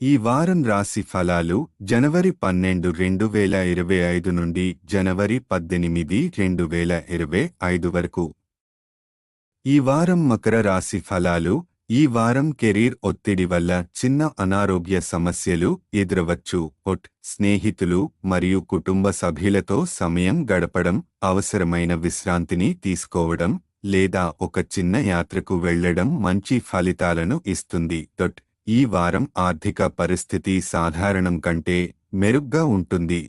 ఈ వారం రాశి ఫలాలు జనవరి 12, 2025 నుండి జనవరి 18, 2025 వరకు. ఈ వారం మకర రాశి ఫలాలు. ఈ వారం కెరీర్ ఒత్తిడి వల్ల చిన్న అనారోగ్య సమస్యలు ఎదురవచ్చు. స్నేహితులు మరియు కుటుంబ సభ్యులతో సమయం గడపడం, అవసరమైన విశ్రాంతిని తీసుకోవడం లేదా ఒక చిన్న యాత్రకు వెళ్లడం మంచి ఫలితాలను ఇస్తుంది. ఈ వారం ఆర్థిక పరిస్థితి సాధారణం కంటే మెరుగ్గా ఉంటుంది.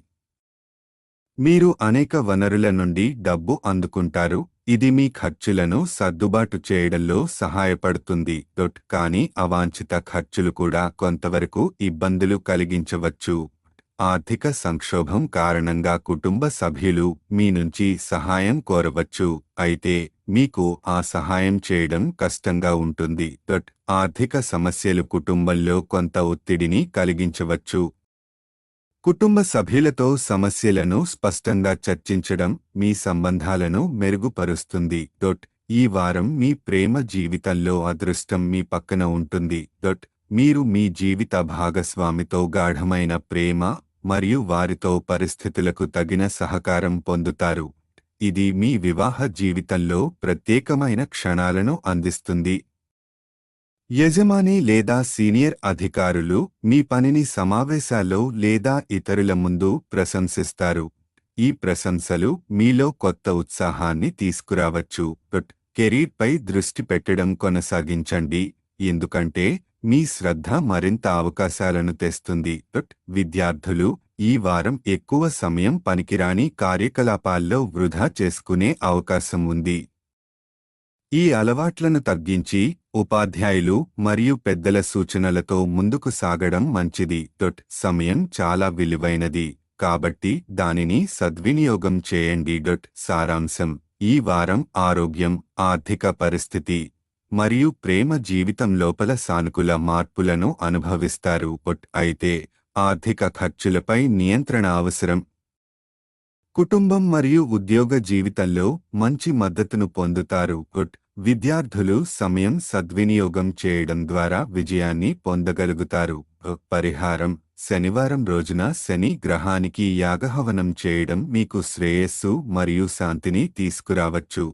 మీరు అనేక వనరుల నుండి డబ్బు అందుకుంటారు. ఇది మీ ఖర్చులను సర్దుబాటు చేయడంలో సహాయపడుతుంది. కానీ అవాంఛిత ఖర్చులు కూడా కొంతవరకు ఇబ్బందులు కలిగించవచ్చు. ఆర్థిక సంక్షోభం కారణంగా కుటుంబ సభ్యులు మీ నుంచి సహాయం కోరవచ్చు, అయితే మీకు ఆ సహాయం చేయడం కష్టంగా ఉంటుంది. ఆర్థిక సమస్యలు కుటుంబంలో కొంత ఒత్తిడిని కలిగించవచ్చు. కుటుంబ సభ్యులతో సమస్యలను స్పష్టంగా చర్చించడం మీ సంబంధాలను మెరుగుపరుస్తుంది. ఈ వారం మీ ప్రేమ జీవితంలో అదృష్టం మీ పక్కన ఉంటుంది. మీరు మీ జీవిత భాగస్వామితో గాఢమైన ప్రేమ మరియు వారితో పరిస్థితులకు తగిన సహకారం పొందుతారు. ఇది మీ వివాహ జీవితంలో ప్రత్యేకమైన క్షణాలను అందిస్తుంది. యజమాని లేదా సీనియర్ అధికారులు మీ పనిని సమావేశాల్లో లేదా ఇతరుల ముందు ప్రశంసిస్తారు. ఈ ప్రశంసలు మీలో కొత్త ఉత్సాహాన్ని తీసుకురావచ్చు. కెరీర్పై దృష్టి పెట్టడం కొనసాగించండి, ఎందుకంటే మీ శ్రద్ధ మరింత అవకాశాలను తెస్తుంది. విద్యార్థులు ఈ వారం ఎక్కువ సమయం పనికిరాని కార్యకలాపాల్లో వృధా చేసుకునే అవకాశం ఉంది. ఈ అలవాట్లను తగ్గించి ఉపాధ్యాయులు మరియు పెద్దల సూచనలతో ముందుకు సాగడం మంచిది. సమయం చాలా విలువైనది, కాబట్టి దానిని సద్వినియోగం చేయండి. సారాంశం: ఈ వారం ఆరోగ్యం, ఆర్థిక పరిస్థితి మరియు ప్రేమ జీవితం లోపల సానుకూల మార్పులను అనుభవిస్తారు. అయితే ఆర్థిక ఖర్చులపై నియంత్రణ అవసరం. కుటుంబం మరియు ఉద్యోగ జీవితంలో మంచి మద్దతును పొందుతారు. విద్యార్థులు సమయం సద్వినియోగం చేయడం ద్వారా విజయాన్ని పొందగలుగుతారు. పరిహారం: శనివారం రోజున శని గ్రహానికి యాగహవనం చేయడం మీకు శ్రేయస్సు మరియు శాంతిని తీసుకురావచ్చు.